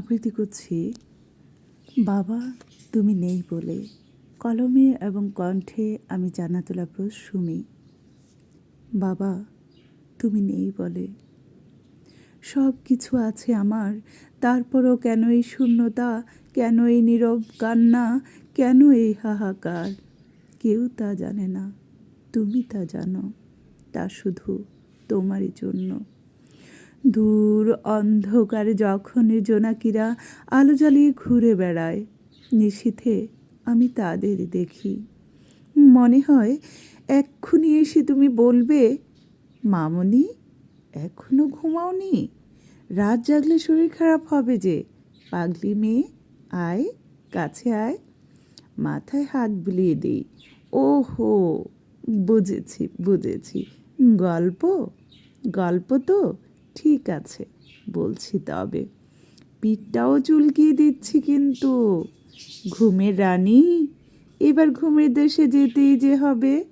আবৃত্তি করছি বাবা তুমি নেই বলে। কলমে এবং কণ্ঠে আমি জান্নাতুল আফরোজ সুমি। বাবা তুমি নেই বলে সব কিছু আছে আমার, তারপরও কেন এই শূন্যতা, কেন এই নীরব কান্না, কেন এই হাহাকার? কেউ তা জানে না, তুমি তা জানো, তা শুধু তোমারই জন্য। দূর অন্ধকারে যখন জোনাকিরা আলো জ্বালিয়ে ঘুরে বেড়ায়, নিশীথে আমি তাদের দেখি। মনে হয় এক্ষুনি এসে তুমি বলবে, মামনি এখনো ঘুমাওনি? রাত জাগলে শরীর খারাপ হবে যে। পাগলি মেয়ে, আয় কাছে আয়, মাথায় হাত বুলিয়ে দিই। ওহো, বুঝেছি বুঝেছি, গল্প গল্প তো ঠিক আছে, বলছি তবে। পিঠটাও চুলকিয়ে দিচ্ছি কিন্তু। ঘুমের রানী, এবার ঘুমের দেশে যেতেই যে হবে।